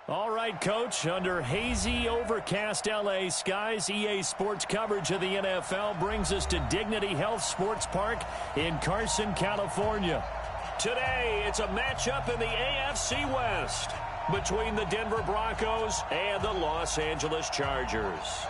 All right, Coach, under hazy, overcast L.A. skies, EA Sports coverage of the NFL brings us to Dignity Health Sports Park in Carson, California. Today, it's a matchup in the AFC West between the Denver Broncos and the Los Angeles Chargers.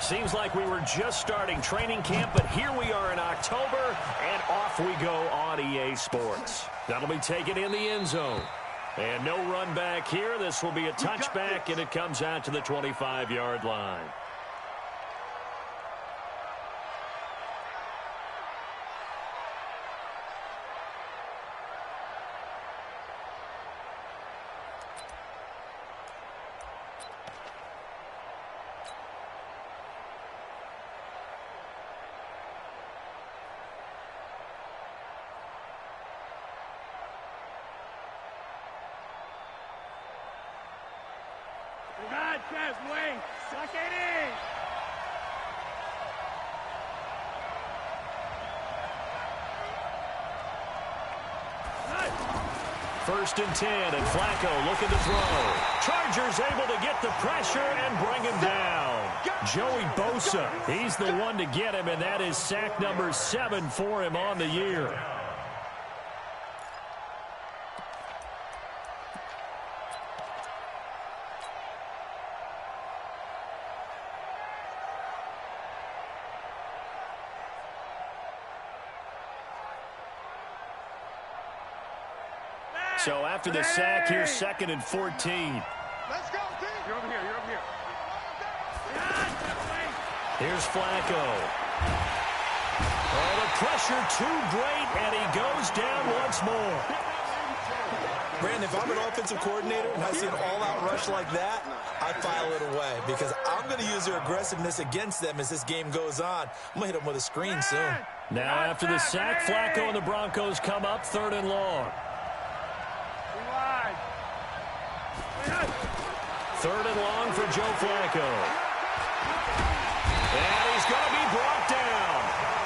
Seems like we were just starting training camp, but here we are in October, and off we go on EA Sports. That'll be taken in the end zone. And no run back here. This will be a touchback, and it comes out to the 25-yard line. Wait, suck it in. First and 10, and Flacco looking to throw. Chargers able to get the pressure and bring him down. Joey Bosa, he's the one to get him, and that is sack number 7 for him on the year. So after the sack, here's 2nd and 14. Let's go, team. You're over here. You're over here. Here's Flacco. Oh, the pressure too great, and he goes down once more. Brandon, if I'm an offensive coordinator and I see an all-out rush like that, I file it away because I'm going to use their aggressiveness against them as this game goes on. I'm going to hit them with a screen soon. Now after the sack, Flacco and the Broncos come up 3rd and long. 3rd and long for Joe Flacco. And he's going to be brought down.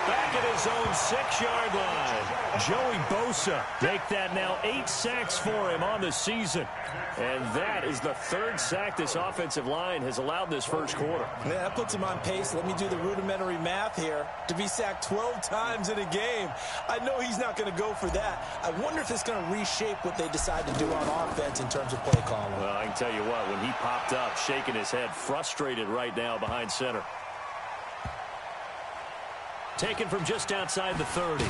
Back at his own 6-yard line. Joey Bosa make that now 8 sacks for him on the season. And that is the 3rd sack this offensive line has allowed this first quarter. Yeah, that puts him on pace. Let me do the rudimentary math here. To be sacked 12 times in a game, I know he's not going to go for that. I wonder if it's going to reshape what they decide to do on offense in terms of play calling. Well, I can tell you what, when he popped up, shaking his head, frustrated right now behind center. Taken from just outside the 30.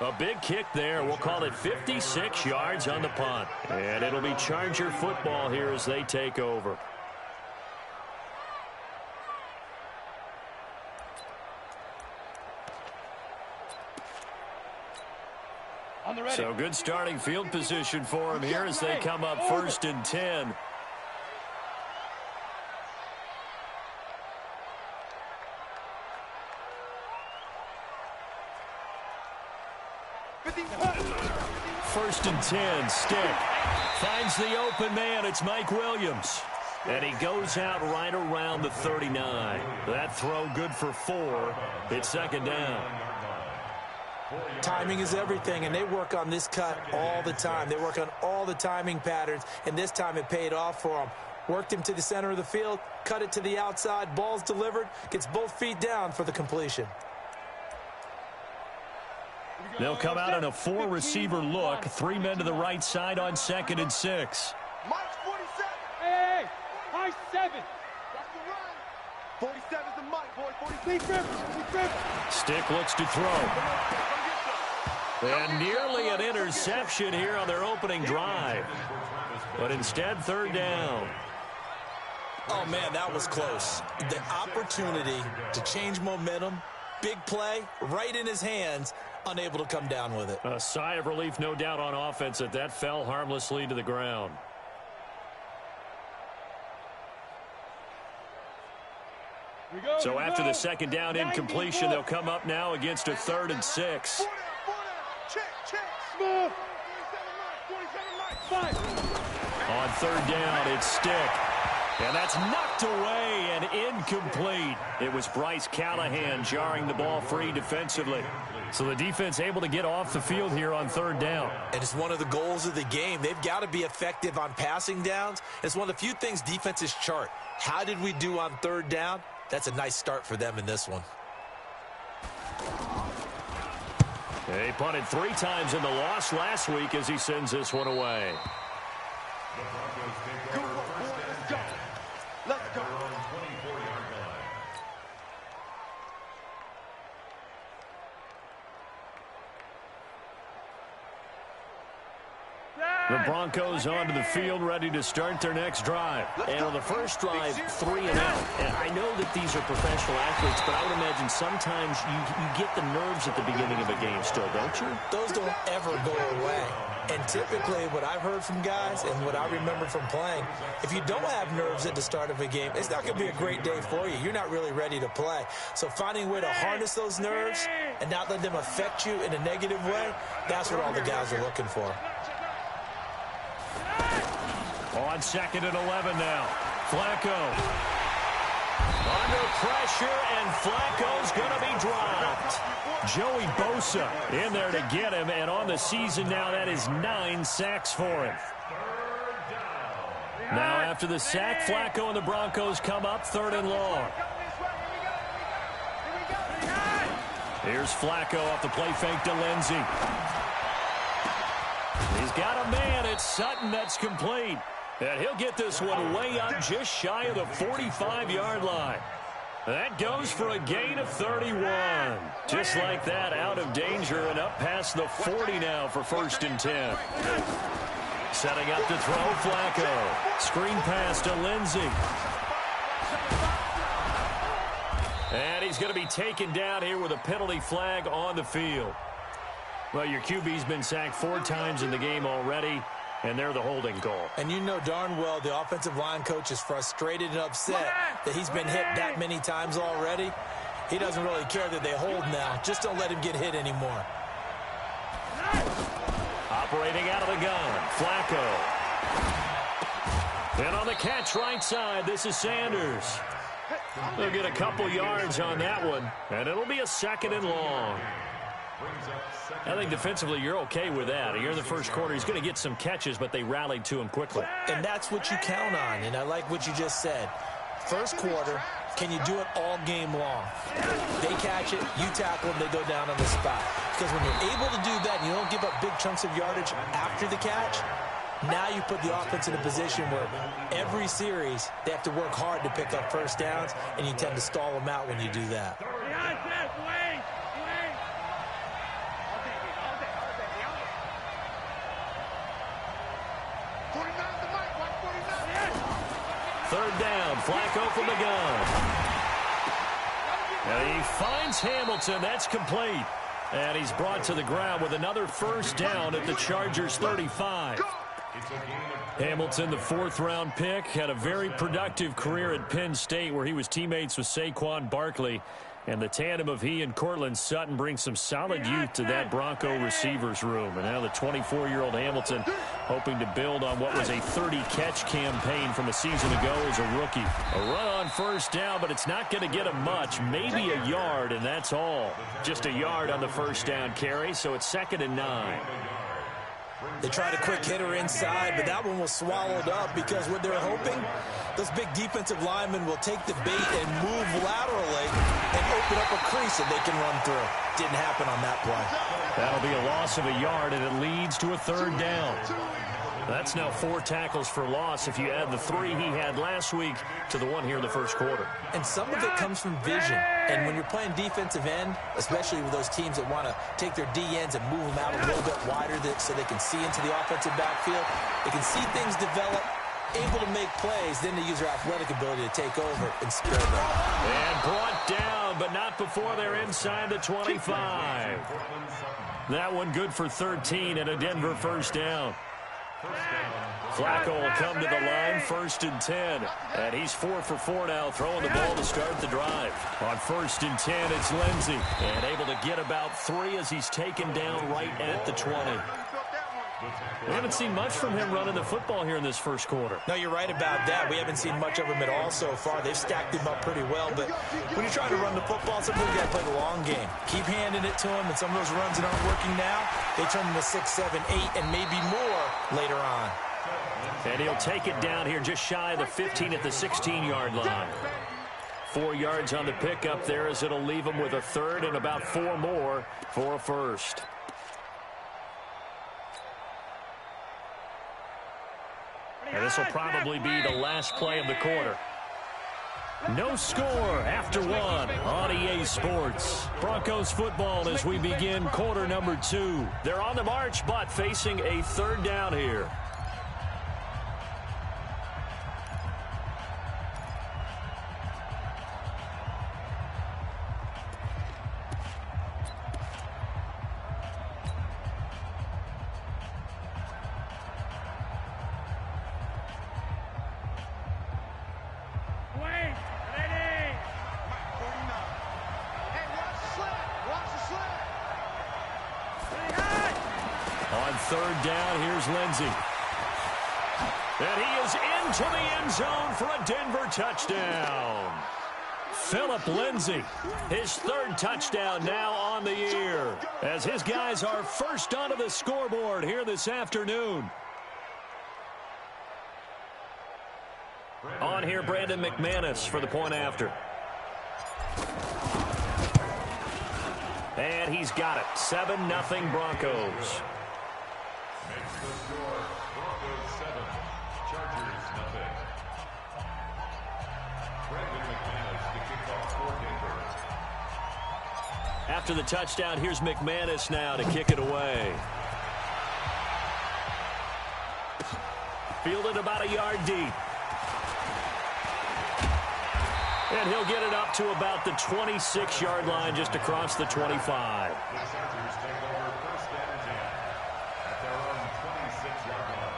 A big kick there. We'll call it 56 yards on the punt. And it'll be Charger football here as they take over. So good starting field position for him here as they come up 1st and 10. First and 10, Stick. Finds the open man, it's Mike Williams. And he goes out right around the 39. That throw good for 4. It's 2nd down. Timing is everything, and they work on this cut all the time. They work on all the timing patterns, and this time it paid off for them. Worked him to the center of the field, cut it to the outside, ball's delivered, gets both feet down for the completion. They'll come out in a 4-receiver look. 3 men to the right side on 2nd and 6. Mike's 47. Hey, high 7. That's the run. 47's the Mike, boy. 46. Stick looks to throw. And nearly an interception here on their opening drive. But instead, 3rd down. Oh, man, that was close. The opportunity to change momentum, big play, right in his hands, unable to come down with it. A sigh of relief, no doubt, on offense that fell harmlessly to the ground. So after the 2nd down incompletion, they'll come up now against a 3rd and 6. Smooth. On third down, it's Stick. And that's knocked away and incomplete. It was Bryce Callahan jarring the ball free defensively. So the defense able to get off the field here on third down. And it's one of the goals of the game. They've got to be effective on passing downs. It's one of the few things defenses chart. How did we do on third down? That's a nice start for them in this one. He punted 3 times in the loss last week as he sends this one away. The Broncos onto the field, ready to start their next drive. And on the first drive, 3 and out. And I know that these are professional athletes, but I would imagine sometimes you get the nerves at the beginning of a game still, don't you? Those don't ever go away. And typically what I've heard from guys and what I remember from playing, if you don't have nerves at the start of a game, it's not going to be a great day for you. You're not really ready to play. So finding a way to harness those nerves and not let them affect you in a negative way, that's what all the guys are looking for. On 2nd and 11 now. Flacco. Under pressure, and Flacco's going to be dropped. Joey Bosa in there to get him, and on the season now, that is 9 sacks for him. Now after the sack, Flacco and the Broncos come up 3rd and long. Here's Flacco off the play fake to Lindsey. He's got a man. It's Sutton that's complete. And he'll get this one way up just shy of the 45-yard line. That goes for a gain of 31. Just like that, out of danger and up past the 40 now for 1st and 10. Setting up to throw, Flacco. Screen pass to Lindsey. And he's going to be taken down here with a penalty flag on the field. Well, your QB's been sacked 4 times in the game already, and they're the holding goal. And you know darn well the offensive line coach is frustrated and upset that he's been hit that many times already. He doesn't really care that they hold now. Just don't let him get hit anymore. Operating out of the gun, Flacco. And on the catch right side, this is Sanders. They'll get a couple yards on that one, and it'll be a 2nd and long. I think defensively you're okay with that. Here in the first quarter, he's going to get some catches, but they rallied to him quickly. And that's what you count on, and I like what you just said. First quarter, can you do it all game long? They catch it, you tackle them, they go down on the spot. Because when you're able to do that and you don't give up big chunks of yardage after the catch, now you put the offense in a position where every series they have to work hard to pick up first downs, and you tend to stall them out when you do that. Third down, Flacco from the gun. And he finds Hamilton. That's complete. And he's brought to the ground with another first down at the Chargers' 35. Hamilton, the 4th-round pick, had a very productive career at Penn State where he was teammates with Saquon Barkley. And the tandem of he and Cortland Sutton brings some solid youth to that Bronco receivers room. And now the 24-year-old Hamilton hoping to build on what was a 30-catch campaign from a season ago as a rookie. A run on first down, but it's not going to get him much. Maybe a yard, and that's all. Just a yard on the first down carry, so it's 2nd and 9. They tried a quick hitter inside, but that one was swallowed up because what they're hoping, those big defensive linemen will take the bait and move laterally and open up a crease that they can run through. Didn't happen on that play. That'll be a loss of a yard, and it leads to a 3rd down. That's now 4 tackles for loss if you add the 3 he had last week to the 1 here in the first quarter. And some of it comes from vision. And when you're playing defensive end, especially with those teams that want to take their D-ends and move them out a little bit wider so they can see into the offensive backfield, they can see things develop, able to make plays, then they use their athletic ability to take over and secure them. And brought down, but not before they're inside the 25. That one good for 13 and a Denver first down. Flacco will come to the line, 1st and 10. And he's 4 for 4 now, throwing the ball to start the drive. On 1st and 10, it's Lindsey. And able to get about 3 as he's taken down right at the 20. We haven't seen much from him running the football here in this first quarter. No, you're right about that. We haven't seen much of him at all so far. They've stacked him up pretty well. But when you're trying to run the football, sometimes you got to play the long game. Keep handing it to him, and some of those runs that aren't working now, they turn into 6, 7, 8, and maybe more later on. And he'll take it down here just shy of the 15 at the 16-yard line. 4 yards on the pickup there as it'll leave him with a 3rd and about 4 more for a 1st. And this will probably be the last play of the quarter. No score after 1 on EA Sports. Broncos football as we begin quarter number 2. They're on the march, but facing a 3rd down here. On 3rd down, here's Lindsey. And he is into the end zone for a Denver touchdown. Phillip Lindsay, his 3rd touchdown now on the year, as his guys are first onto the scoreboard here this afternoon. On here, Brandon McManus for the point after. And he's got it. 7-0 Broncos. Broncos 7, Chargers nothing. Brandon McManus to kick off for Denver. After the touchdown, here's McManus now to kick it away. Fielded about a yard deep. And he'll get it up to about the 26-yard line, just across the 25. The Chargers take over 1st and 10 at their own 26-yard line.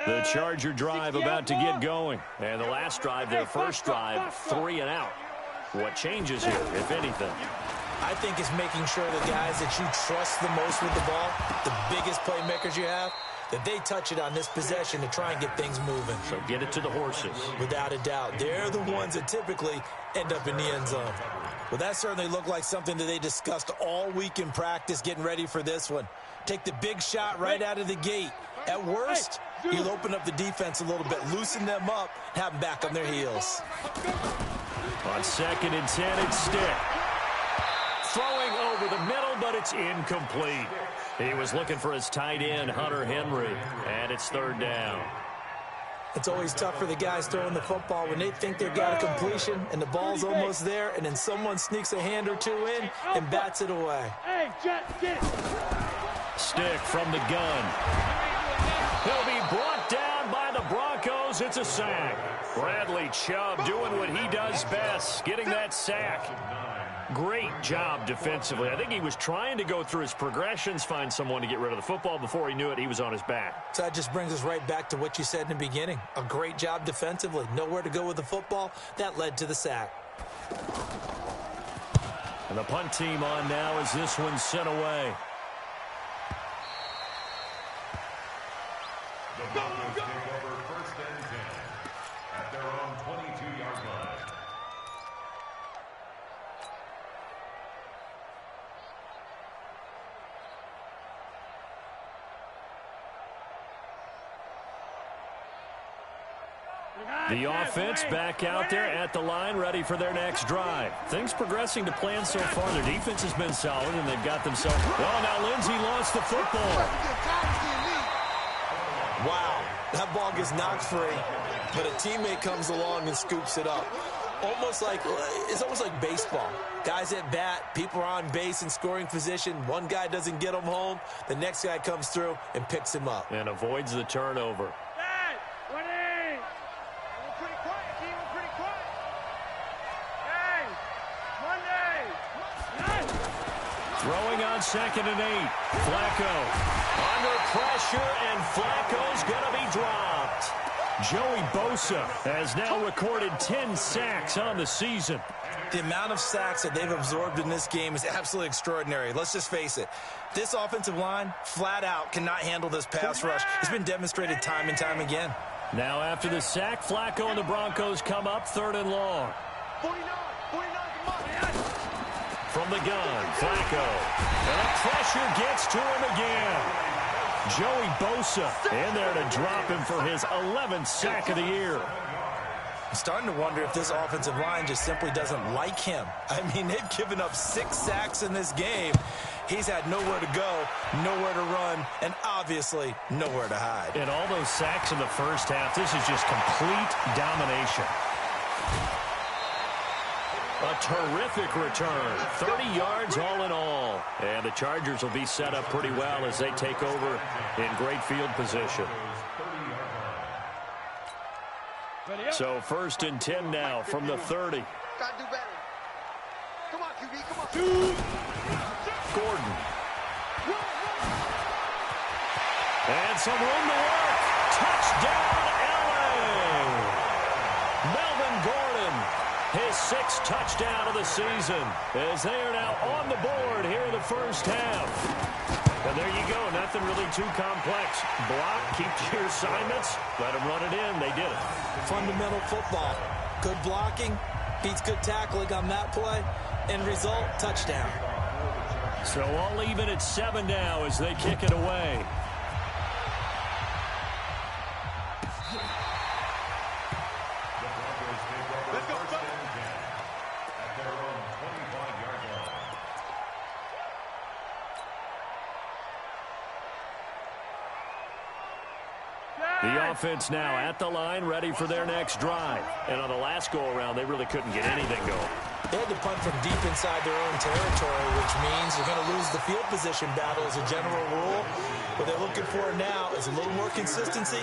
The Charger drive about to get going. And the last drive, their first drive, 3 and out. What changes here, if anything? I think it's making sure the guys that you trust the most with the ball, the biggest playmakers you have, that they touch it on this possession to try and get things moving. So get it to the horses. Without a doubt. They're the ones that typically end up in the end zone. Well, that certainly looked like something that they discussed all week in practice getting ready for this one. Take the big shot right out of the gate. At worst, you'll open up the defense a little bit, loosen them up, have them back on their heels. On 2nd and 10, it's Stick. Throwing over the middle, but it's incomplete. He was looking for his tight end, Hunter Henry, and it's 3rd down. It's always tough for the guys throwing the football when they think they've got a completion and the ball's almost there, and then someone sneaks a hand or two in and bats it away. Hey, Jet, get it. Stick from the gun. He'll be brought down by the Broncos. It's a sack. Bradley Chubb doing what he does best, getting that sack. Great job defensively. I think he was trying to go through his progressions, find someone to get rid of the football. Before he knew it, he was on his back. So that just brings us right back to what you said in the beginning. A great job defensively. Nowhere to go with the football. That led to the sack. And the punt team on now as this one's sent away. The Broncos take over 1st and 10 at their own 22-yard line. The offense back out there at the line, ready for their next drive. Things progressing to plan so far. Their defense has been solid, and they've got themselves... Oh, now Lindsey lost the football. Wow, that ball gets knocked free, but a teammate comes along and scoops it up. it's almost like baseball. Guys at bat, people are on base in scoring position. One guy doesn't get him home. The next guy comes through and picks him up. And avoids the turnover. Throwing on 2nd and 8. Flacco under pressure, and Flacco's going to be dropped. Joey Bosa has now recorded 10 sacks on the season. The amount of sacks that they've absorbed in this game is absolutely extraordinary. Let's just face it. This offensive line, flat out, cannot handle this pass rush. It's been demonstrated time and time again. Now after the sack, Flacco and the Broncos come up 3rd and long. 49, From the gun, Flacco. And the pressure gets to him again. Joey Bosa in there to drop him for his 11th sack of the year. I'm starting to wonder if this offensive line just simply doesn't like him. I mean, they've given up 6 sacks in this game. He's had nowhere to go, nowhere to run, and obviously nowhere to hide. And all those sacks in the first half, this is just complete domination. A terrific return. 30 yards all in all. And the Chargers will be set up pretty well as they take over in great field position. So 1st and 10 now from the 30. Gotta do better. Come on, QB, come on. Gordon. And some room to work. Touchdown, LA. Melvin Gordon, his 6th touchdown of the season, as they are now on the board here in the first half. And there you go, nothing really too complex. Block, keep your assignments, let them run it in. They did it. Fundamental football. Good blocking, beats good tackling on that play. End result, touchdown. So all even at 7 now as they kick it away. Let's go, go. At their own 25-yard line. The offense now at the line, ready for their next drive. And on the last go-around, they really couldn't get anything going. They had to punt from deep inside their own territory, which means they're going to lose the field position battle as a general rule. What they're looking for now is a little more consistency,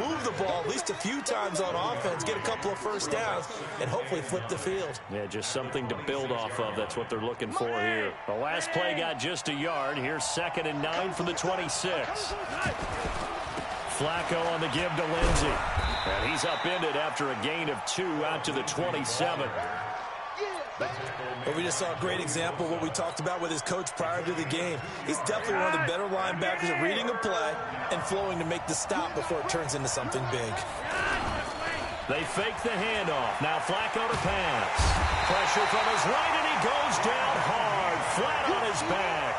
move the ball at least a few times on offense, get a couple of first downs, and hopefully flip the field. Yeah, just something to build off of. That's what they're looking for here. The last play got just a yard. Here's 2nd and 9 from the 26. Flacco on the give to Lindsey. And he's upended after a gain of 2 out to the 27. But we just saw a great example of what we talked about with his coach prior to the game. He's definitely one of the better linebackers at reading a play and flowing to make the stop before it turns into something big. They fake the handoff. Now Flacco to pass. Pressure from his right, and he goes down hard, flat on his back.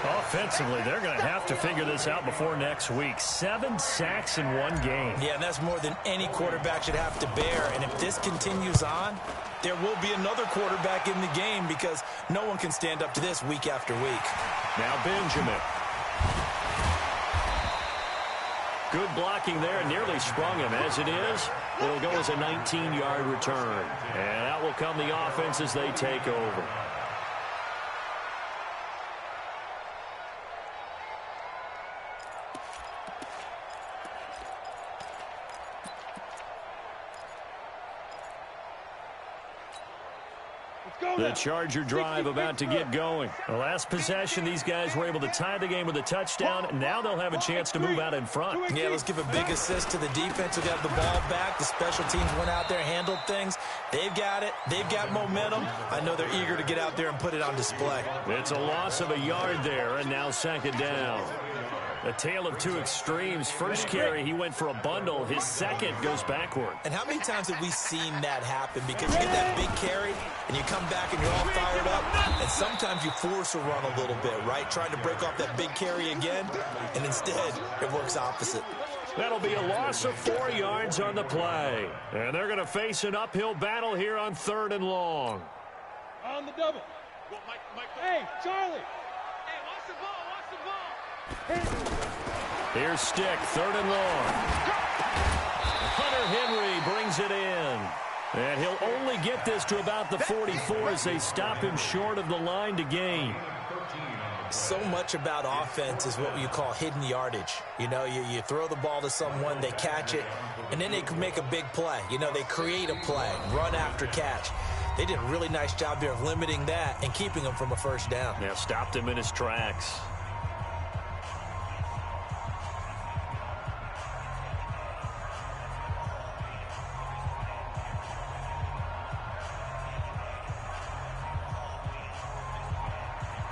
Offensively, they're going to have to figure this out before next week. 7 sacks in one game. Yeah, and that's more than any quarterback should have to bear. And if this continues on, there will be another quarterback in the game because no one can stand up to this week after week. Now Benjamin. Good blocking there, nearly sprung him. As it is, it'll go as a 19-yard return. And out will come the offense as they take over. The Charger drive about to get going. The last possession, these guys were able to tie the game with a touchdown. Now they'll have a chance to move out in front. Yeah, let's give a big assist to the defense who got the ball back. The special teams went out there, handled things. They've got it. They've got momentum. I know they're eager to get out there and put it on display. It's a loss of a yard there, and now 2nd down. A tale of two extremes. First carry, he went for a bundle. His second goes backward. And how many times have we seen that happen? Because you get that big carry, and you come back and you're all fired up, and sometimes you force a run a little bit, right? Trying to break off that big carry again, and instead it works opposite. That'll be a loss of 4 yards on the play. And they're going to face an uphill battle here on 3rd and long. On the double. Well, Mike. Hey, Charlie. Hey, watch the ball. Here's Stick, 3rd and long. Hunter Henry brings it in. And he'll only get this to about the 44 as they stop him short of the line to gain. So much about offense is what you call hidden yardage. You know, you throw the ball to someone, they catch it, and then they can make a big play. You know, they create a play, run after catch. They did a really nice job there of limiting that and keeping him from a first down. Yeah, stopped him in his tracks.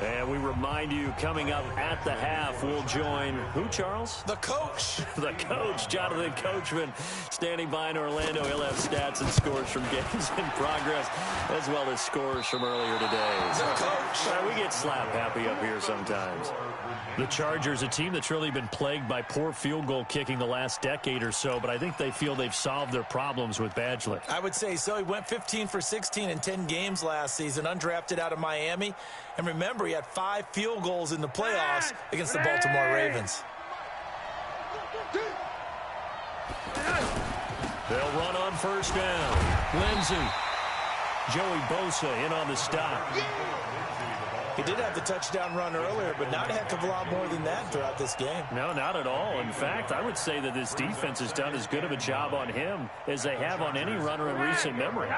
And we remind you, coming up at the half, we'll join who, Charles? The coach. The coach, Jonathan Coachman, standing by in Orlando. He'll have stats and scores from games in progress, as well as scores from earlier today. The coach. We get slap happy up here sometimes. The Chargers, a team that's really been plagued by poor field goal kicking the last decade or so, but I think they feel they've solved their problems with Badgley. I would say so. He went 15 for 16 in 10 games last season, undrafted out of Miami. And remember, he had 5 field goals in the playoffs against the Baltimore Ravens. They'll run on first down. Lindsey. Joey Bosa in on the stop. He did have the touchdown run earlier, but not a heck of a lot more than that throughout this game. No, not at all. In fact, I would say that this defense has done as good of a job on him as they have on any runner in recent memory.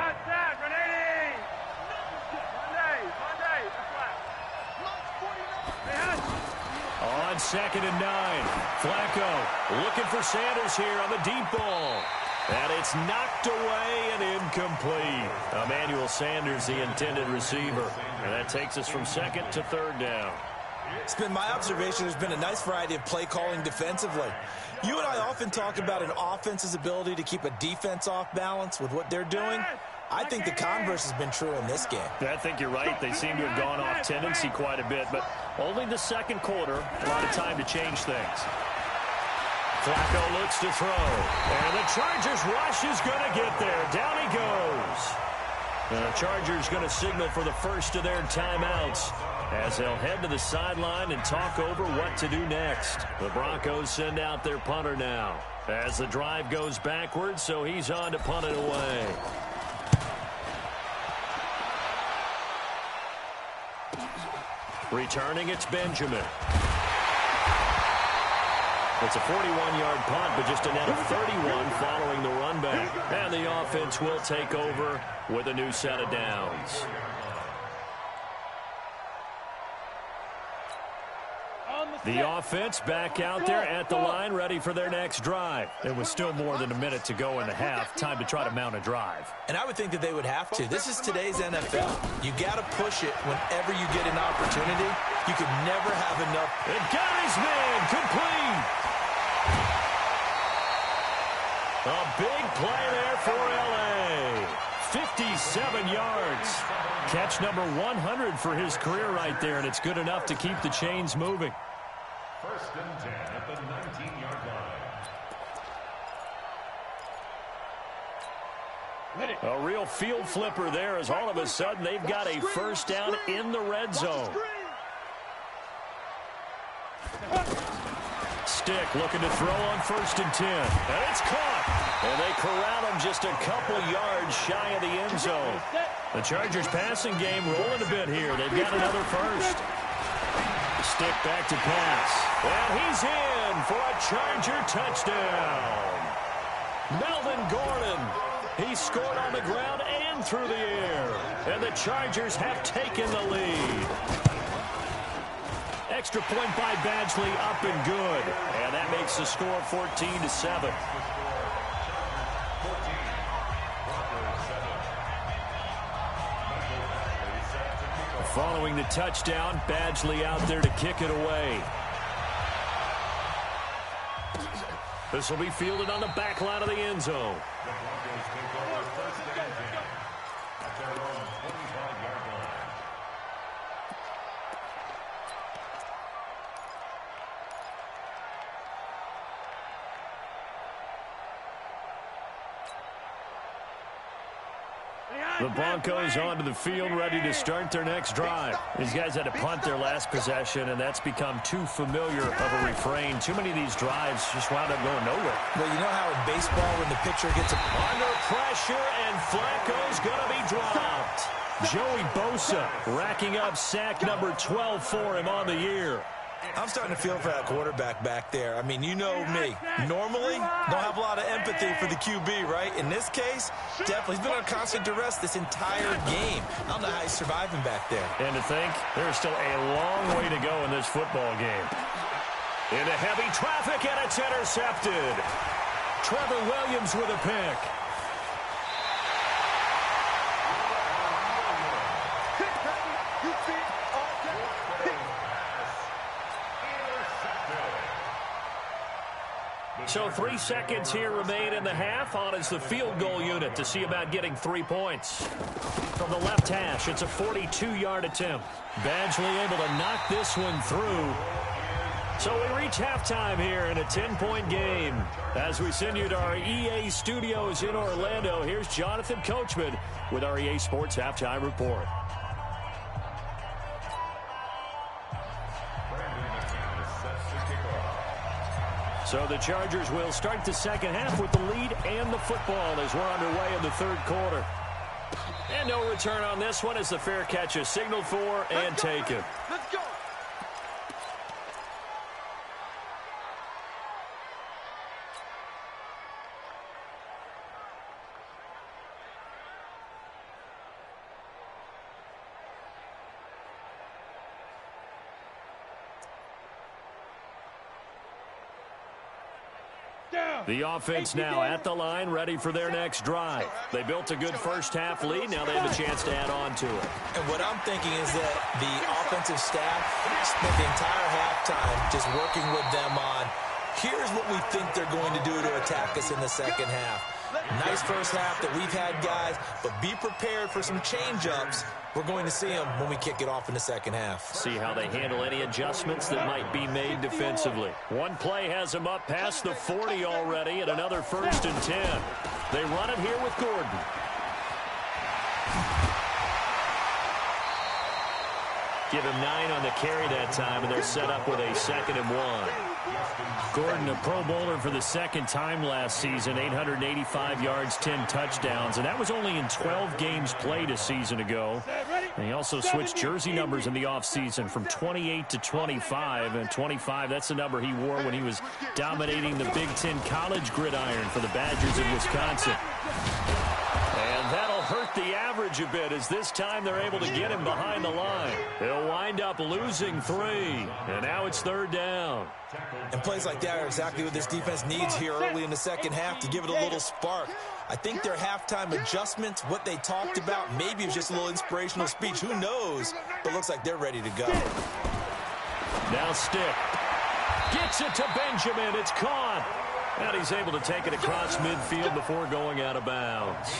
On 2nd and 9, Flacco looking for Sanders here on the deep ball. And it's knocked away and incomplete. Emmanuel Sanders, the intended receiver. And that takes us from 2nd to 3rd down. It's been my observation there's been a nice variety of play calling defensively. You and I often talk about an offense's ability to keep a defense off balance with what they're doing. I think the converse has been true in this game. I think you're right. They seem to have gone off tendency quite a bit, but only the 2nd quarter, a lot of time to change things. Flacco looks to throw, and the Chargers rush is going to get there. Down he goes. And the Chargers going to signal for the first of their timeouts as they'll head to the sideline and talk over what to do next. The Broncos send out their punter now as the drive goes backwards, so he's on to punt it away. Returning, it's Benjamin. It's a 41-yard punt, but just a net of 31 following the run back. And the offense will take over with a new set of downs. The offense back out there at the line, ready for their next drive. It was still more than a minute to go in the half. Time to try to mount a drive. And I would think that they would have to. This is today's NFL. You got to push it whenever you get an opportunity. You could never have enough. It got his man complete. A big play there for L.A. 57 yards. Catch number 100 for his career right there, and it's good enough to keep the chains moving. 1st and 10 at the 19-yard line. A real field flipper there as all of a sudden they've got a first down in the red zone. Stick looking to throw on 1st and 10. And it's caught. And they corral him just a couple yards shy of the end zone. The Chargers passing game rolling a bit here. They've got another first. Stick back to pass. And he's in for a Charger touchdown. Melvin Gordon. He scored on the ground and through the air. And the Chargers have taken the lead. Extra point by Badgley, up and good. And that makes the score 14-7. Following the touchdown, Badgley out there to kick it away. This will be fielded on the back line of the end zone. The Broncos take over 1st and 10 at their own 25-yard line. The Broncos onto the field, ready to start their next drive. These guys had to punt their last possession, and that's become too familiar of a refrain. Too many of these drives just wound up going nowhere. Well, you know how in baseball when the pitcher gets under pressure, and Flacco's going to be dropped. Joey Bosa racking up sack number 12 for him on the year. I'm starting to feel for that quarterback back there. I mean, you know me. Normally, don't have a lot of empathy for the QB, right? In this case, definitely. He's been on constant duress this entire game. I don't know how he's surviving back there. And to think, there's still a long way to go in this football game. Into heavy traffic, and it's intercepted. Trevor Williams with a pick. So 3 seconds here remain in the half. On is the field goal unit to see about getting 3 points. From the left hash, it's a 42-yard attempt. Badgley able to knock this one through. So we reach halftime here in a 10-point game. As we send you to our EA studios in Orlando, here's Jonathan Coachman with our EA Sports Halftime Report. So the Chargers will start the second half with the lead and the football as we're underway in the third quarter. And no return on this one as the fair catch is signaled for and taken. Let's go. The offense now at the line, ready for their next drive. They built a good first-half lead. Now they have a chance to add on to it. And what I'm thinking is that the offensive staff spent the entire halftime just working with them on, here's what we think they're going to do to attack us in the second half. Nice first half that we've had, guys, but be prepared for some change-ups. We're going to see them when we kick it off in the second half. See how they handle any adjustments that might be made defensively. One play has them up past the 40 already, and another 1st and 10. They run it here with Gordon. Give him 9 on the carry that time, and they're set up with a 2nd and 1. Gordon, a Pro Bowler for the second time last season, 885 yards, 10 touchdowns, and that was only in 12 games played a season ago. And he also switched jersey numbers in the offseason from 28 to 25, and 25, that's the number he wore when he was dominating the Big Ten college gridiron for the Badgers of Wisconsin. And that'll hurt the average a bit as this time they're able to get him behind the line. He'll wind up losing 3, and now it's 3rd down. And plays like that are exactly what this defense needs here early in the second half to give it a little spark. I think their halftime adjustments, what they talked about, maybe it was just a little inspirational speech. Who knows? But looks like they're ready to go. Now Stick gets it to Benjamin. It's caught. And he's able to take it across midfield before going out of bounds.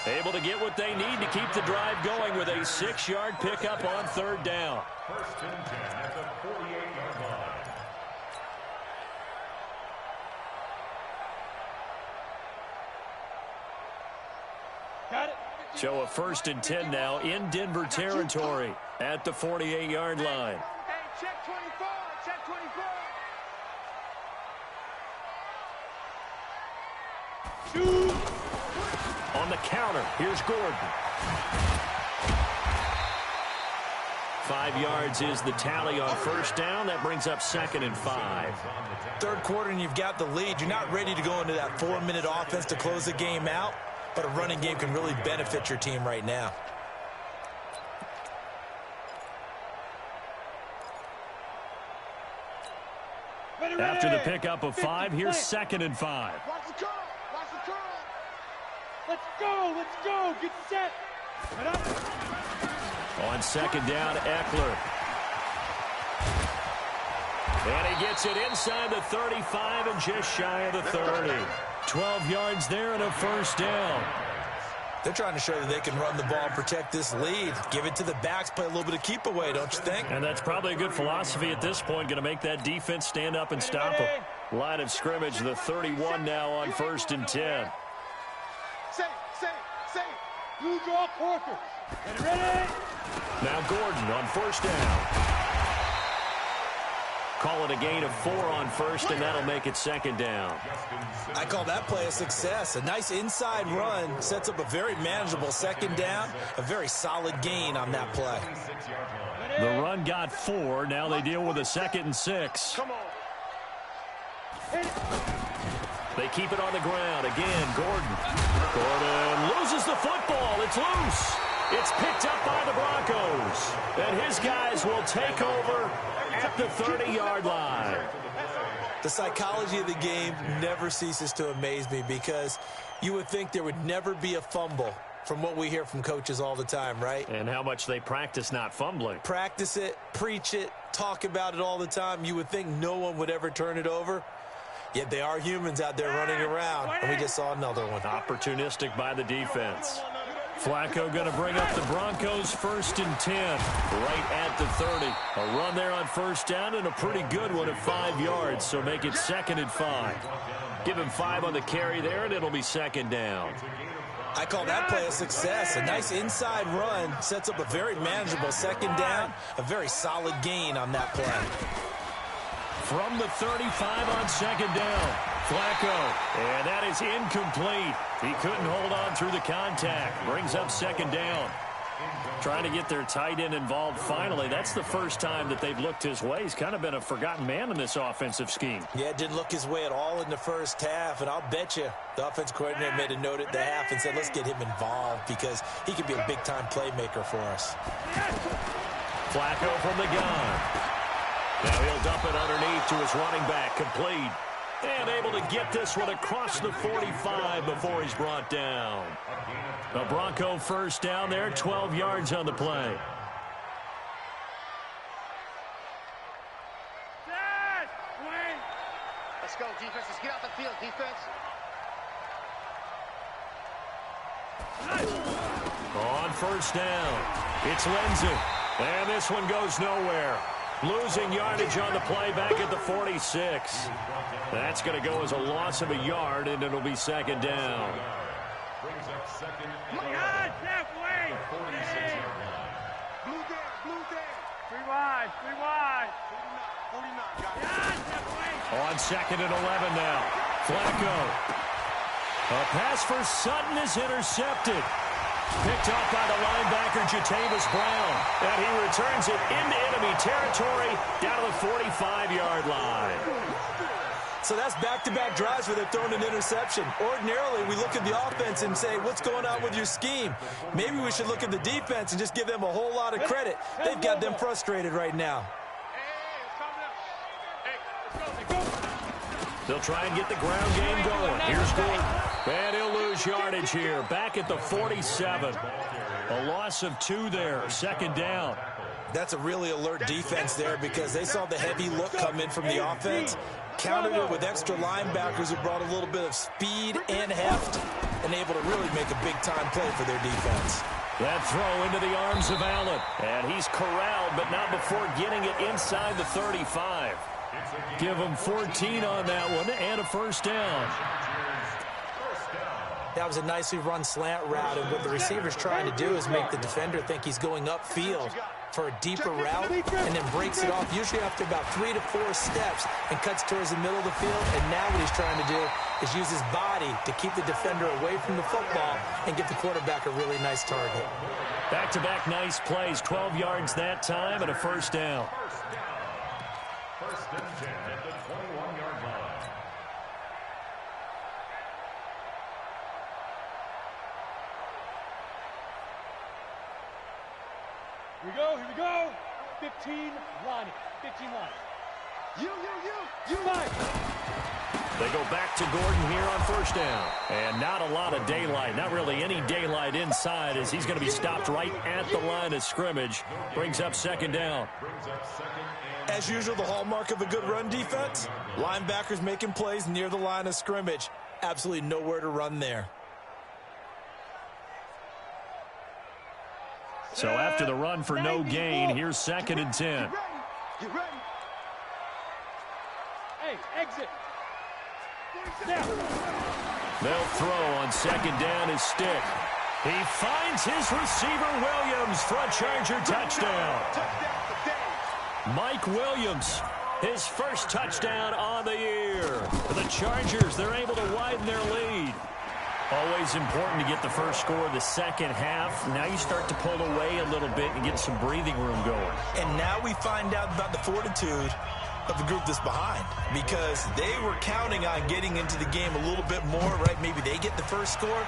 Able to get what they need to keep the drive going with a 6-yard pickup on 3rd down. 1st and 10 at the 48-yard line. Got it. So a 1st and 10 now in Denver territory at the 48-yard line. Hey, check 24. Check 24. On the counter, here's Gordon. 5 yards is the tally on 1st down. That brings up 2nd and 5. Third quarter and you've got the lead. You're not ready to go into that 4-minute offense to close the game out, but a running game can really benefit your team right now. After the pickup of 5, here's 2nd and 5. Watch the curl. Watch the curl. Let's go. Let's go. Get set. And up. On 2nd down, Eckler. And he gets it inside the 35 and just shy of the 30. 12 yards there and a 1st down. They're trying to show that they can run the ball and protect this lead. Give it to the backs, play a little bit of keep away, don't you think? And that's probably a good philosophy at this point, going to make that defense stand up and stop them. Line of scrimmage, the 31 now on 1st and 10. Blue draw quarter. Ready? Now Gordon on first down. Call it a gain of 4 on first, and that'll make it second down. I call that play a success. A nice inside run sets up a very manageable second down, a very solid gain on that play. The run got 4. Now they deal with a 2nd and 6. Come on. They keep it on the ground. Again, Gordon. Gordon loses the football. It's loose. It's picked up by the Broncos. And his guys will take over at the 30-yard line. The psychology of the game never ceases to amaze me because you would think there would never be a fumble from what we hear from coaches all the time, right? And how much they practice not fumbling. Practice it, preach it, talk about it all the time. You would think no one would ever turn it over. Yet they are humans out there running around, and we just saw another one. Opportunistic by the defense. Flacco going to bring up the Broncos 1st and 10, right at the 30. A run there on first down and a pretty good one at 5 yards, so make it 2nd and 5. Give him 5 on the carry there, and it'll be second down. I call that play a success. A nice inside run sets up a very manageable second down, a very solid gain on that play. From the 35 on second down, Flacco, and that is incomplete. He couldn't hold on through the contact. Brings up second down. Trying to get their tight end involved finally. That's the first time that they've looked his way. He's kind of been a forgotten man in this offensive scheme. Yeah, didn't look his way at all in the first half, and I'll bet you the offense coordinator made a note at the half and said, let's get him involved because he could be a big-time playmaker for us. Flacco from the gun. Now he'll dump it underneath to his running back, complete. And able to get this one across the 45 before he's brought down. The Bronco first down there, 12 yards on the play. Let's go, defense. Let's get out the field, defense. On first down, it's Lindsey. And this one goes nowhere. Losing yardage on the play back at the 46. That's going to go as a loss of a yard, and it'll be second down. Brings up second and Blue there. 3 wide. 49. On second and 11 now. Flacco. A pass for Sutton is intercepted. Picked off by the linebacker, Jatavis Brown. And he returns it into enemy territory down to the 45-yard line. So that's back-to-back drives where they're throwing an interception. Ordinarily, we look at the offense and say, what's going on with your scheme? Maybe we should look at the defense and just give them a whole lot of credit. They've got them frustrated right now. They'll try and get the ground game going. Here's Gordon. And he'll lose yardage here. Back at the 47. A loss of 2 there. Second down. That's a really alert defense there because they saw the heavy look come in from the offense, countered it with extra linebackers who brought a little bit of speed and heft, and able to really make a big-time play for their defense. That throw into the arms of Allen. And he's corralled, but not before getting it inside the 35. Give him 14 on that one and a first down. That was a nicely run slant route, and what the receiver's trying to do is make the defender think he's going upfield for a deeper route and then breaks it off, usually after about 3 to 4 steps, and cuts towards the middle of the field. And now what he's trying to do is use his body to keep the defender away from the football and give the quarterback a really nice target. Back-to-back nice plays, 12 yards that time and a first down. First and 10 at the 21-yard line. Here we go. 15 line. 15 line. You line. They go back to Gordon here on first down. And not a lot of daylight. Not really any daylight inside as he's going to be stopped right at the line of scrimmage. Brings up second down. As usual, the hallmark of a good run defense, linebackers making plays near the line of scrimmage. Absolutely nowhere to run there. So after the run for no gain, here's second and 10. Get ready. Hey, exit. They'll throw on second down his stick. He finds his receiver, Williams, for a Charger touchdown. Mike Williams, his first touchdown on the year. For the Chargers, they're able to widen their lead. Always important to get the first score of the second half. Now you start to pull away a little bit and get some breathing room going. And now we find out about the fortitude of the group that's behind, because they were counting on getting into the game a little bit more, right? Maybe they get the first score.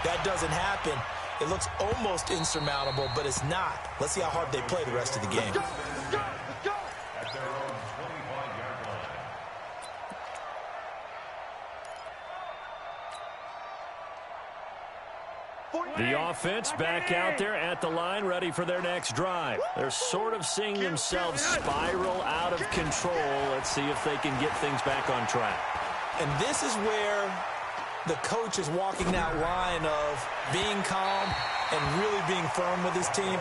That doesn't happen. It looks almost insurmountable, but it's not. Let's see how hard they play the rest of the game. The offense back out there at the line, ready for their next drive. They're sort of seeing themselves spiral out of control. Let's see if they can get things back on track. And this is where the coach is walking that line of being calm and really being firm with his team.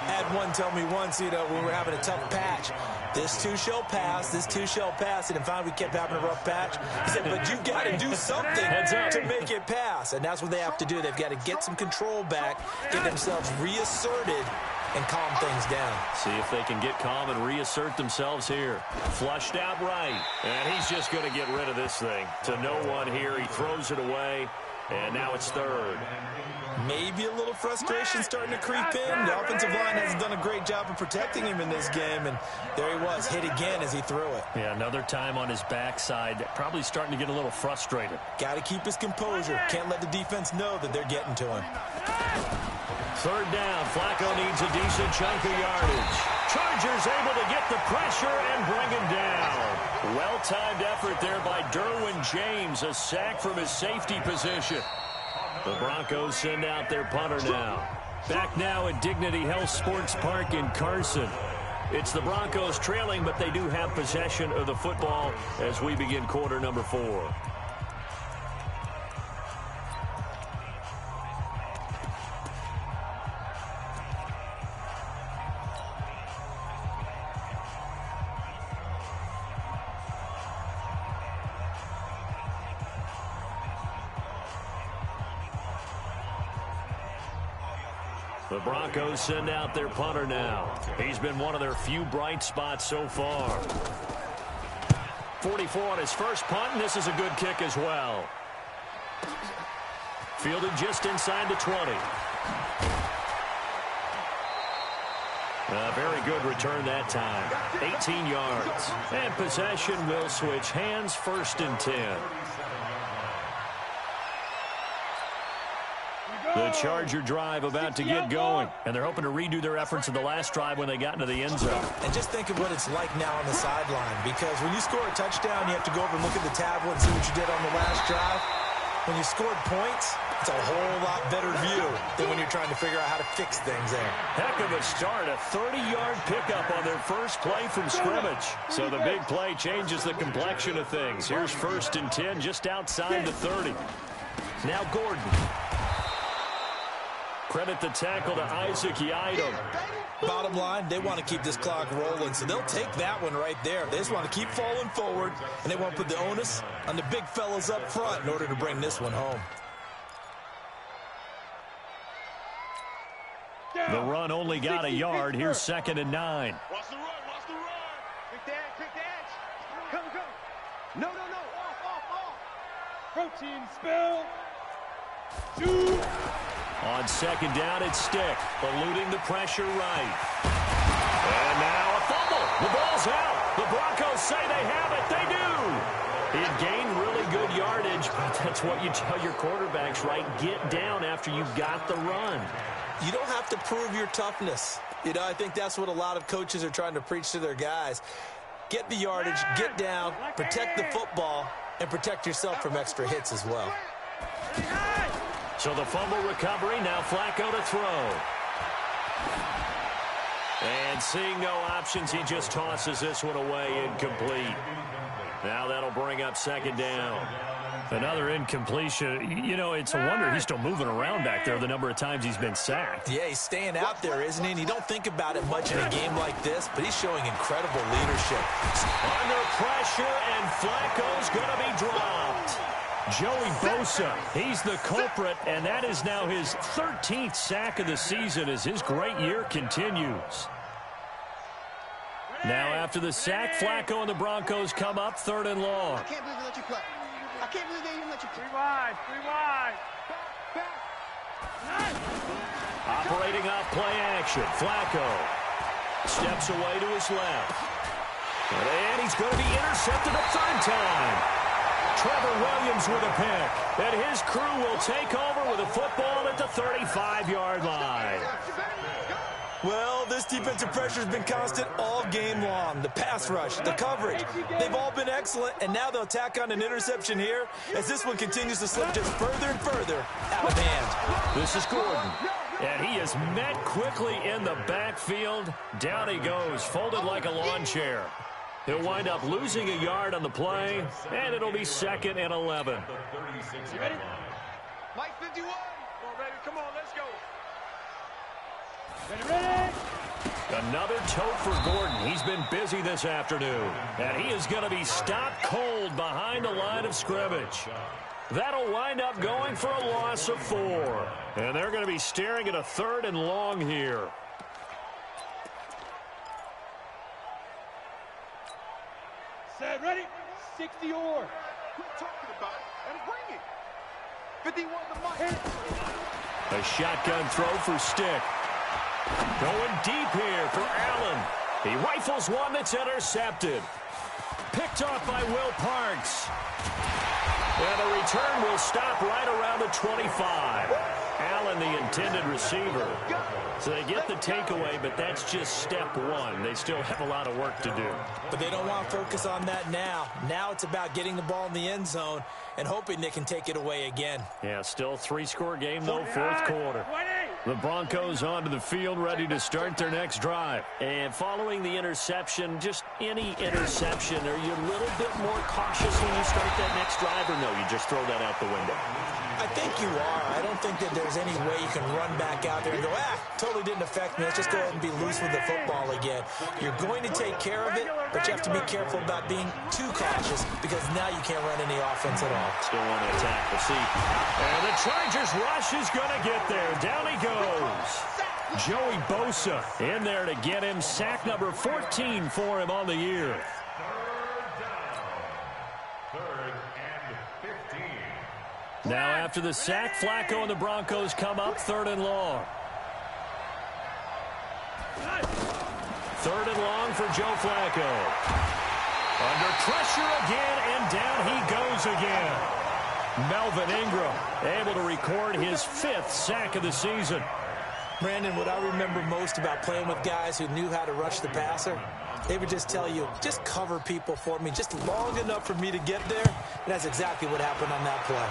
Had one tell me once, when we were having a tough patch, this too shall pass, this too shall pass. And finally we kept having a rough patch. He said, but you've got to do something to make it pass. And that's what they have to do. They've got to get some control back, get themselves reasserted, and calm things down. See if they can get calm and reassert themselves here. Flushed out right. And he's just going to get rid of this thing. To no one here. He throws it away. And now it's third. Maybe a little frustration starting to creep in. The offensive line hasn't done a great job of protecting him in this game. And there he was, hit again as he threw it. Yeah, another time on his backside. Probably starting to get a little frustrated. Got to keep his composure. Can't let the defense know that they're getting to him. Third down. Flacco needs a decent chunk of yardage. Chargers able to get the pressure and bring him down. Well-timed effort there by Derwin James. A sack from his safety position. The Broncos send out their punter now. Back now at Dignity Health Sports Park in Carson. It's the Broncos trailing, but they do have possession of the football as we begin quarter number 4. The Broncos send out their punter now. He's been one of their few bright spots so far. 44 on his first punt, and this is a good kick as well. Fielded just inside the 20. A very good return that time. 18 yards. And possession will switch hands, 1st and 10. The Charger drive about to get going, and they're hoping to redo their efforts in the last drive when they got into the end zone. And just think of what it's like now on the sideline, because when you score a touchdown, you have to go over and look at the tablet and see what you did on the last drive. When you scored points, it's a whole lot better view than when you're trying to figure out how to fix things there. Heck of a start, a 30-yard pickup on their first play from scrimmage. So the big play changes the complexion of things. Here's 1st and 10 just outside the 30. Now Gordon. Credit the tackle to Isaac Yiadom. Bottom line, they want to keep this clock rolling, so they'll take that one right there. They just want to keep falling forward, and they want to put the onus on the big fellas up front in order to bring this one home. The run only got a yard. Here's 2nd and 9. Watch the run, watch the run. Quick the edge. Come. No. Off. Protein spill. 2. On 2nd down, it's Stick, eluding the pressure right. And now a fumble. The ball's out. The Broncos say they have it. They do. He had gained really good yardage, but that's what you tell your quarterbacks, right? Get down after you've got the run. You don't have to prove your toughness. I think that's what a lot of coaches are trying to preach to their guys. Get the yardage, get down, protect the football, and protect yourself from extra hits as well. So the fumble recovery, now Flacco to throw. And seeing no options, he just tosses this one away, incomplete. Now that'll bring up 2nd down. Another incompletion. It's a wonder he's still moving around back there the number of times he's been sacked. Yeah, he's staying out there, isn't he? And you don't think about it much in a game like this, but he's showing incredible leadership. Under pressure, and Flacco's going to be dropped. Joey Bosa, he's the culprit, and that is now his 13th sack of the season as his great year continues. Now after the sack, Flacco and the Broncos come up 3rd and long. I can't believe they let you play. I can't believe they even let you play. 3 wide, 3 wide. Operating off play action, Flacco steps away to his left. And he's going to be intercepted a 3rd time. Trevor Williams with a pick. And his crew will take over with a football at the 35-yard line. Well, this defensive pressure has been constant all game long. The pass rush, the coverage, they've all been excellent, and now they'll tack on an interception here as this one continues to slip just further and further out of hand. This is Gordon, and he is met quickly in the backfield. Down he goes, folded like a lawn chair. He'll wind up losing a yard on the play, and it'll be 2nd and 11. You ready? Mike 51. Come on, baby. Come on, let's go. Ready? Another tote for Gordon. He's been busy this afternoon, and he is going to be stopped cold behind the line of scrimmage. That'll wind up going for a loss of 4, and they're going to be staring at a 3rd and long here. Set, ready? 60 or. Quit talking about it and bring it. 51 to Mike. A shotgun throw for Stick. Going deep here for Allen. He rifles one that's intercepted. Picked off by Will Parks. And the return will stop right around the 25. Allen, the intended receiver. So they get the takeaway, but that's just step 1. They still have a lot of work to do. But they don't want to focus on that now. Now it's about getting the ball in the end zone and hoping they can take it away again. Yeah, still 3-score game, though, 4th quarter. The Broncos onto the field, ready to start their next drive. And following the interception, just any interception, are you a little bit more cautious when you start that next drive, or no, you just throw that out the window? I think you are. I don't think that there's any way you can run back out there and go, totally didn't affect me. Let's just go ahead and be loose with the football again. You're going to take care of it, but you have to be careful about being too cautious because now you can't run any offense at all. Still want to attack. We'll see. And the Chargers rush is going to get there. Down he goes. Joey Bosa in there to get him sack number 14 for him on the year. Now after the sack, Flacco and the Broncos come up 3rd and long. 3rd and long for Joe Flacco. Under pressure again, and down he goes again. Melvin Ingram able to record his 5th sack of the season. Brandon, what I remember most about playing with guys who knew how to rush the passer, they would just tell you, just cover people for me, just long enough for me to get there. And that's exactly what happened on that play.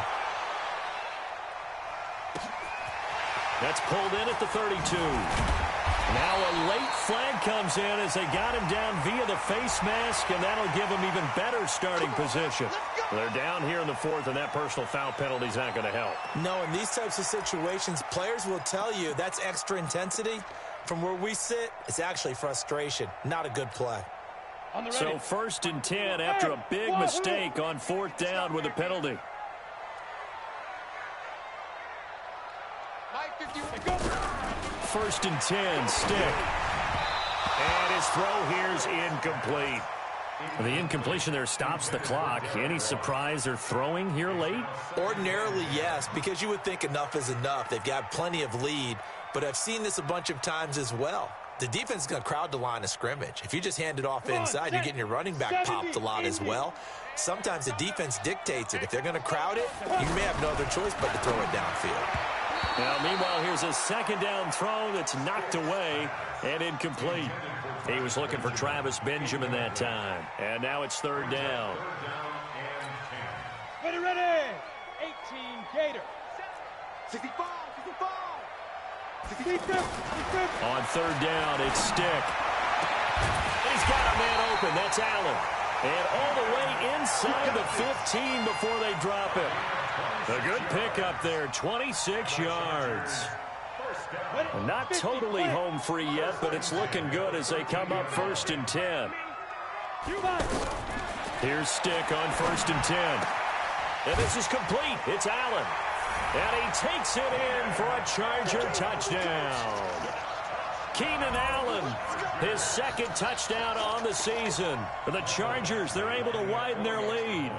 That's pulled in at the 32. Now a late flag comes in as they got him down via the face mask, and that'll give him even better starting position. They're down here in the 4th, and that personal foul penalty is not going to help. No, in these types of situations, players will tell you that's extra intensity. From where we sit, it's actually frustration, not a good play. So 1st and 10 after a big mistake on 4th down with a penalty. First and 10, Stick. And his throw here's incomplete. The incompletion there stops the clock. Any surprise they're throwing here late? Ordinarily, yes, because you would think enough is enough. They've got plenty of lead, but I've seen this a bunch of times as well. The defense is going to crowd the line of scrimmage. If you just hand it off inside, you're getting your running back popped a lot as well. Sometimes the defense dictates it. If they're going to crowd it, you may have no other choice but to throw it downfield. Now, meanwhile, here's a 2nd down throw that's knocked away and incomplete. He was looking for Travis Benjamin that time. And now it's 3rd down. Ready. 18 Gator. 65. 65. On 3rd down, it's Stick. He's got a man open. That's Allen. And all the way inside the 15 before they drop it. A good pickup there, 26 yards. Not totally home free yet, but it's looking good as they come up 1st and 10. Here's Stick on 1st and 10. And this is complete. It's Allen. And he takes it in for a Charger touchdown. Keenan Allen, his second touchdown on the season. For the Chargers, they're able to widen their lead.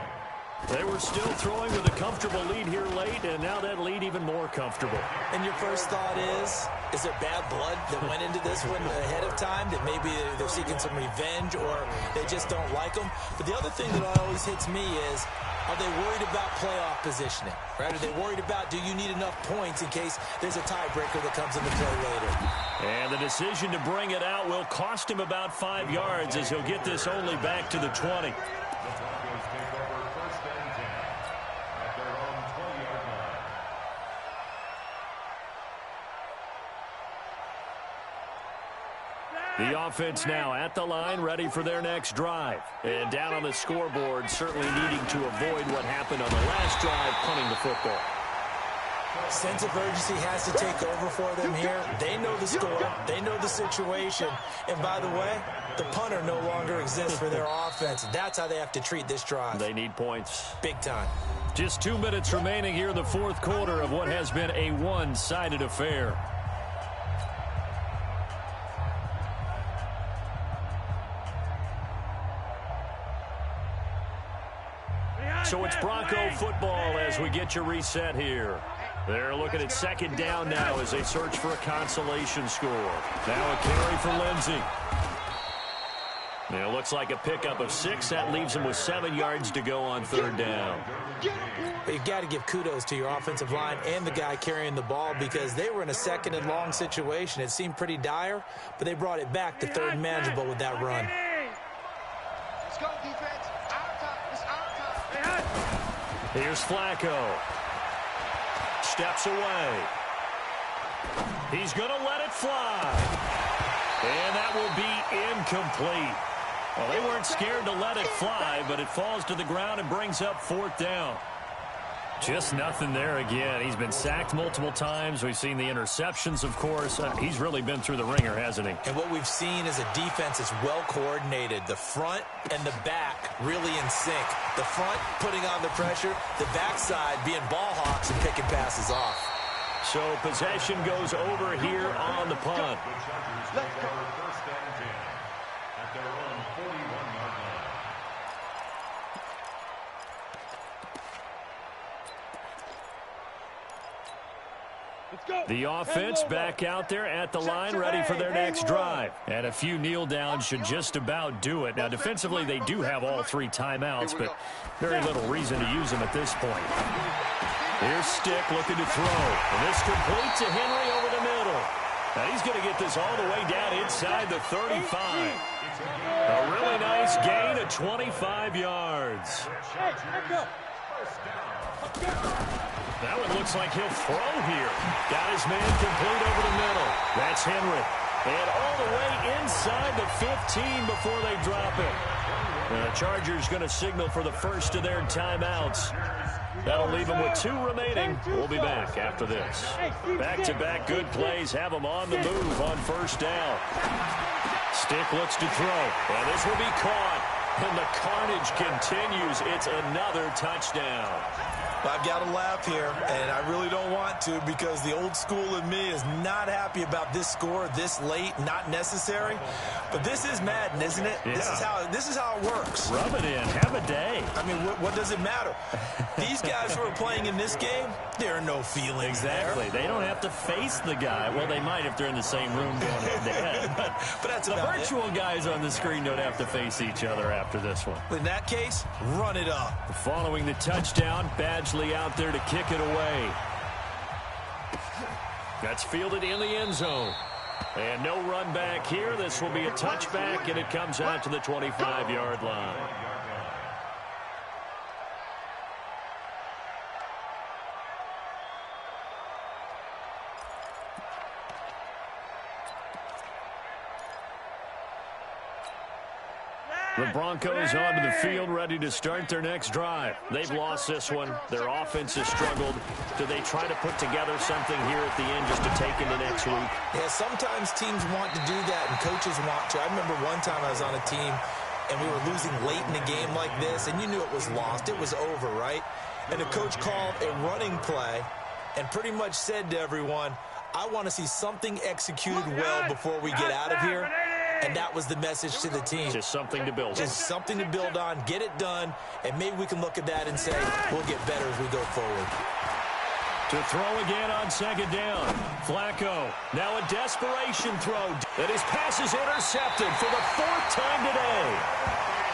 They were still throwing with a comfortable lead here late, and now that lead even more comfortable. And your first thought is there bad blood that went into this one ahead of time, that maybe they're seeking some revenge or they just don't like them? But the other thing that always hits me is, are they worried about playoff positioning? Right? Are they worried about, do you need enough points in case there's a tiebreaker that comes into play later? And the decision to bring it out will cost him about 5 yards as he'll get this only back to the 20. The offense now at the line, ready for their next drive. And down on the scoreboard, certainly needing to avoid what happened on the last drive, punting the football. Sense of urgency has to take over for them here. They know the score. They know the situation. And by the way, the punter no longer exists for their offense. That's how they have to treat this drive. They need points. Big time. Just 2 minutes remaining here in the fourth quarter of what has been a one-sided affair. So it's Bronco football as we get you reset here. They're looking at second down now as they search for a consolation score. Now a carry for Lindsey. It looks like a pickup of 6. That leaves them with 7 yards to go on third down. But you've got to give kudos to your offensive line and the guy carrying the ball, because they were in a second and long situation. It seemed pretty dire, but they brought it back to third and manageable with that run. Let's go, defense. Our time. It's our time. Here's Flacco. Steps away. He's going to let it fly. And that will be incomplete. Well, they weren't scared to let it fly, but it falls to the ground and brings up fourth down. Just nothing there again. He's been sacked multiple times. We've seen the interceptions, of course. He's really been through the ringer, hasn't he? And what we've seen is a defense that's well coordinated. The front and the back really in sync. The front putting on the pressure, the backside being ball hawks and picking passes off. So possession goes over here on the punt. Let's go. First and 10 at their own 41-yard line. The offense back out there at the line, ready for their next drive. And a few kneel downs should just about do it. Now, defensively, they do have all 3 timeouts, but very little reason to use them at this point. Here's Stick looking to throw. And this complete to Henry over the middle. Now, he's going to get this all the way down inside the 35. A really nice gain of 25 yards. That one looks like he'll throw here. Got his man complete over the middle. That's Henry. And all the way inside the 15 before they drop it. The Chargers going to signal for the first of their timeouts. That'll leave them with 2 remaining. We'll be back after this. Back-to-back good plays have them on the move on first down. Stick looks to throw. And this will be caught. And the carnage continues. It's another touchdown. I've got to laugh here, and I really don't want to, because the old school in me is not happy about this score this late, not necessary. But this is Madden, isn't it? Yeah. This is how it works. Rub it in. Have a day. I mean, what does it matter? These guys who are playing in this game, there are no feelings Exactly. there. They don't have to face the guy. Well, they might if they're in the same room going head-to-head. But that's the about virtual guys on the screen don't have to face each other after this one. In that case, run it up. Following the touchdown, Badgley out there to kick it away. That's fielded in the end zone. And no run back here. This will be a touchback, and it comes out to the 25-yard line. The Broncos onto the field, ready to start their next drive. They've lost this one. Their offense has struggled. Do they try to put together something here at the end just to take into next week? Yeah, sometimes teams want to do that and coaches want to. I remember one time I was on a team and we were losing late in the game like this, and you knew it was lost. It was over, right? And the coach called a running play and pretty much said to everyone, I want to see something executed well before we get out of here. And that was the message to the team. Just something to build on. Just something to build on, get it done, and maybe we can look at that and say, we'll get better as we go forward. To throw again on second down. Flacco, now a desperation throw. And his pass is intercepted for the 4th time today.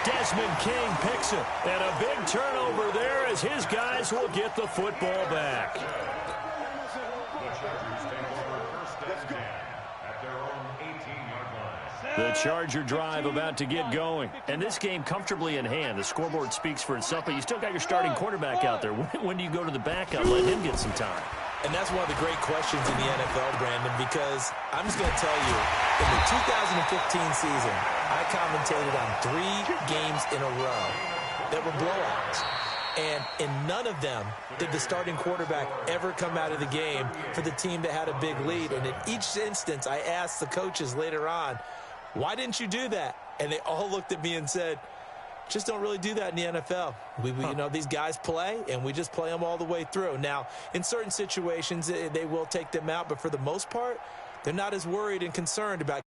Desmond King picks it. And a big turnover there as his guys will get the football back. The Chargers take over first and 10 at their own 18-yard line. The Charger drive about to get going. And this game comfortably in hand. The scoreboard speaks for itself, but you still got your starting quarterback out there. When do you go to the backup, let him get some time? And that's one of the great questions in the NFL, Brandon, because I'm just going to tell you, in the 2015 season, I commentated on 3 games in a row that were blowouts. And in none of them did the starting quarterback ever come out of the game for the team that had a big lead. And in each instance, I asked the coaches later on, why didn't you do that? And they all looked at me and said, just don't really do that in the NFL. You know, these guys play, and we just play them all the way through. Now, in certain situations, they will take them out, but for the most part, they're not as worried and concerned about